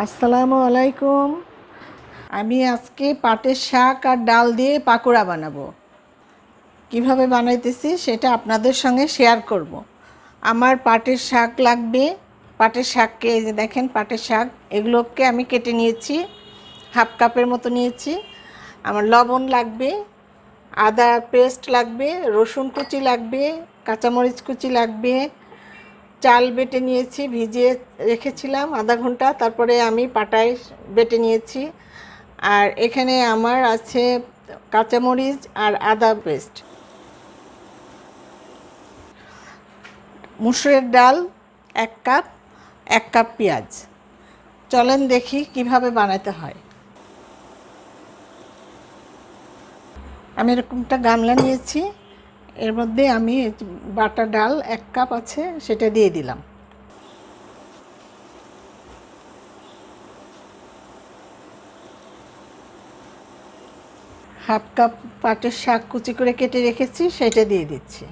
আসসালামু আলাইকুম। আমি আজকে পাটের শাক আর ডাল দিয়ে পাকোড়া বানাবো। কিভাবে বানাইতেছি সেটা আপনাদের সঙ্গে শেয়ার করব। আমার পাটের শাক লাগবে। পাটের শাককে এই যে দেখেন, পাটের শাক এগুলোকে আমি কেটে নিয়েছি, হাফ কাপের মতো নিয়েছি। আমার লবণ লাগবে, আদা পেস্ট লাগবে, রসুন কুচি লাগবে, কাঁচামরিচ কুচি লাগবে, চাল বেটে নিয়েছি, ভিজিয়ে রেখেছিলাম আধা ঘন্টা, তারপরে আমি পাটায় বেটে নিয়েছি। আর এখানে আমার আছে কাঁচামরিচ আর আদা পেস্ট, মুসুরের ডাল 1 কাপ, 1 কাপ পেঁয়াজ। চলেন দেখি কিভাবে বানাতে হয়। আমি এরকমটা গামলা নিয়েছি, এর মধ্যে আমি বাটা ডাল 1 কাপ আছে সেটা দিয়ে দিলাম। হাফ কাপ পাটের শাক কুচি করে কেটে রেখেছি সেটা দিয়ে দিচ্ছি।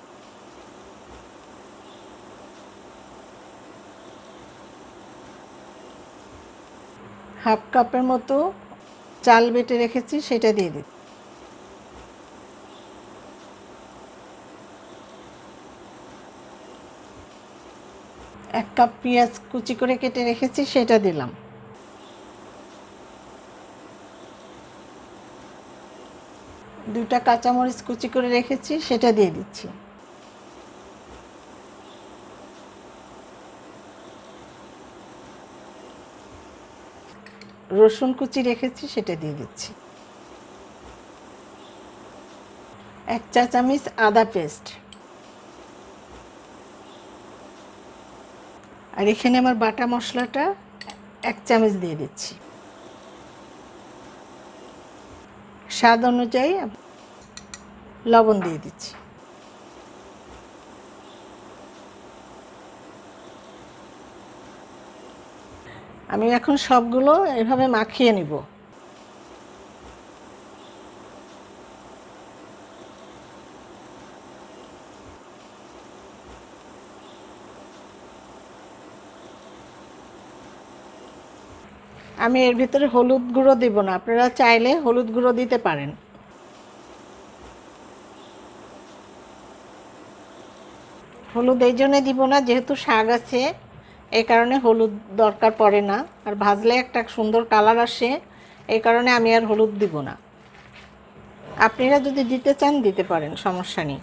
হাফ কাপের মতো চাল বেটে রেখেছি সেটা দিয়ে দিচ্ছি। 1 কাপ পেঁয়াজ কুচি করে কেটে রেখেছি সেটা দিলাম। দুটা কাঁচামরিচ কুচি করে রেখেছি সেটা দিয়ে দিচ্ছি। রসুন কুচি রেখেছি সেটা দিয়ে দিচ্ছি। 1 চা চামচ আদা পেস্ট। আর এখানে আমার বাটা মশলাটা 1 চামচ দিয়ে দিচ্ছি। স্বাদ অনুযায়ী লবণ দিয়ে দিচ্ছি। আমি এখন সবগুলো এভাবে মাখিয়ে নিব। আমি এর ভিতরে হলুদ গুঁড়ো দিব না, আপনারা চাইলে হলুদ গুঁড়ো দিতে পারেন। হলুদ এই জন্যে দিব না, যেহেতু শাক আছে এই কারণে হলুদ দরকার পড়ে না, আর ভাজলে একটা সুন্দর কালার আসে, এই কারণে আমি আর হলুদ দিব না। আপনারা যদি দিতে চান দিতে পারেন, সমস্যা নেই।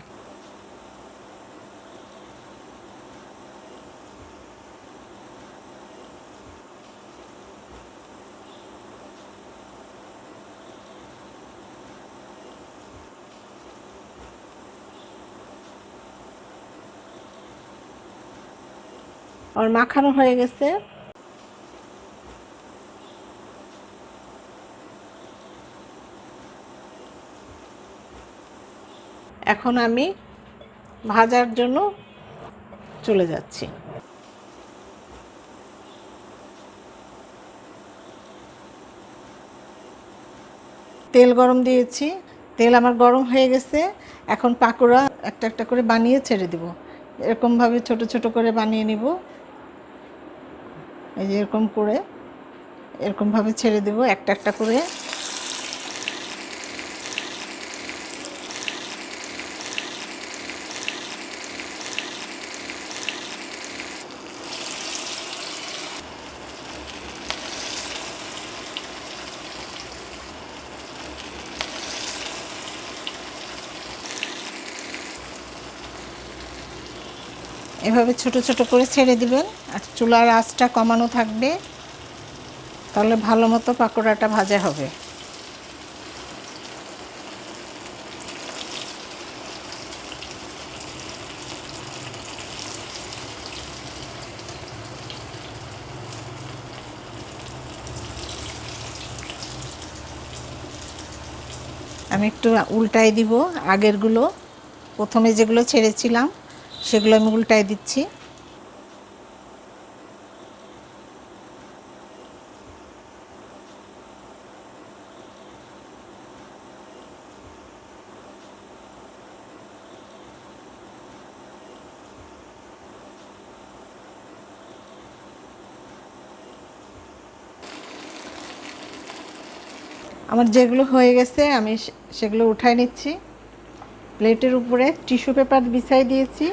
আর মাখানো হয়ে গেছে। এখন আমি ভাজার জন্য চলে যাচ্ছি। তেল গরম দিয়েছি, তেল আমার গরম হয়ে গেছে। এখন পাকোড়া একটা একটা করে বানিয়ে ছেড়ে দিব। এরকমভাবে ছোট ছোট করে বানিয়ে নিব। এই যে এরকম করে, এরকমভাবে ছেড়ে দেব একটা একটা করে। এভাবে ছোট ছোট করে ছেড়ে দিবেন, আর চুলার আঁচটা কমানো থাকবে, তাহলে ভালো মতো পাকোড়াটা ভাজা হবে। আমি একটু উল্টাই দিব। আগেরগুলো, প্রথমে যেগুলো ছেড়েছিলাম সেগুলো আমি উল্টাই দিচ্ছি। আমার যেগুলো হয়ে গেছে আমি সেগুলো উঠাই নিচ্ছি। প্লেটের উপরে টিস্যু পেপার বিছাই দিয়েছি,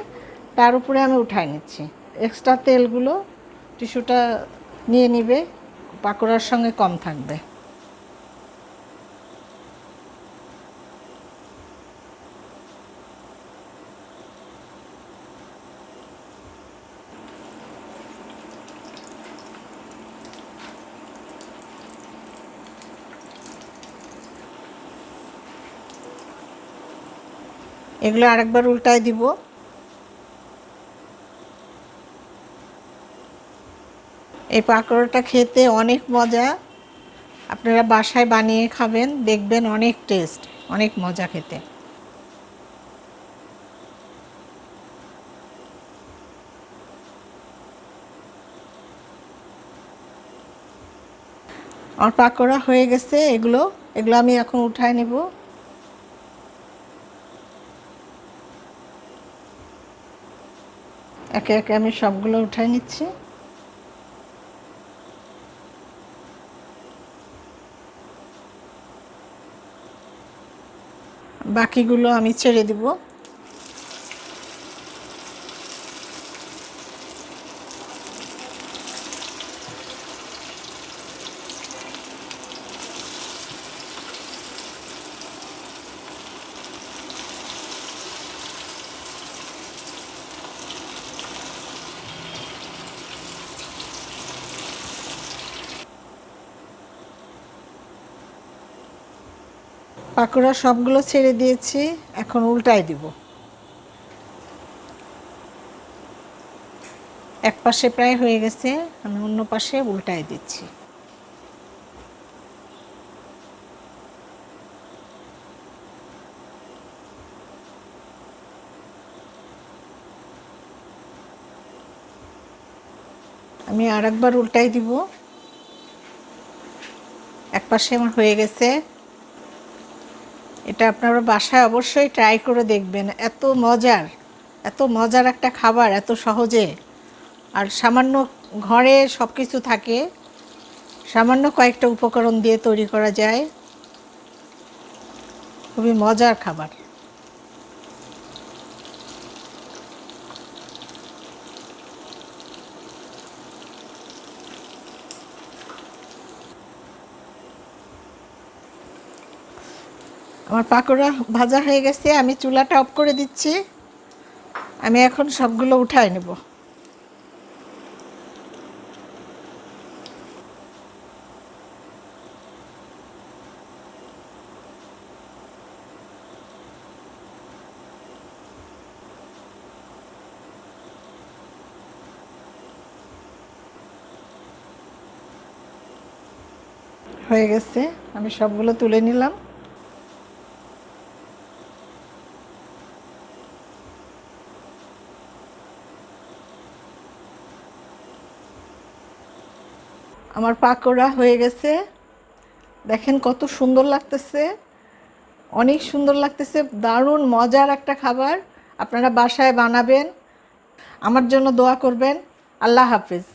তার উপরে আমি উঠাই নিচ্ছি। এক্সট্রা তেলগুলো টিস্যুটা নিয়ে নিবে, পাকোড়ার সঙ্গে কম থাকবে। এগুলো আরেকবার উল্টায় দিব। এই পাকোড়াটা খেতে অনেক মজা, আপনারা বাসায় বানিয়ে খাবেন, দেখবেন অনেক টেস্ট, অনেক মজা খেতে। আমার পাকোড়া হয়ে গেছে, এগুলো আমি এখন উঠায় নেব। একে একে আমি সবগুলো উঠায় নিচ্ছি। বাকিগুলো আমি ছেড়ে দিব। পাকোড়া সবগুলো ছেড়ে দিয়েছি, এখন উল্টায় দিব। এক পাশে প্রায় হয়ে গেছে, আমি অন্য পাশে উল্টায় দিচ্ছি। আমি আরেকবার উল্টাই দিব। এক পাশে আমার হয়ে গেছে। এটা আপনারা বাসায় অবশ্যই ট্রাই করে দেখবেন, এত মজার একটা খাবার, এত সহজে। আর সামান্য ঘরে সব কিছু থাকে, সামান্য কয়েকটা উপকরণ দিয়ে তৈরি করা যায়, খুবই মজার খাবার। আমার পাকোড়া ভাজা হয়ে গেছে, আমি চুলাটা অফ করে দিচ্ছি। আমি এখন সবগুলো উঠায় নেব। হয়ে গেছে, আমি সবগুলো তুলে নিলাম। আমার পাকোড়া হয়ে গেছে, দেখেন কত সুন্দর লাগতেছে, অনেক সুন্দর লাগতেছে, দারুণ মজার একটা খাবার। আপনারা বাসায় বানাবেন, আমার জন্য দোয়া করবেন। আল্লাহ হাফেজ।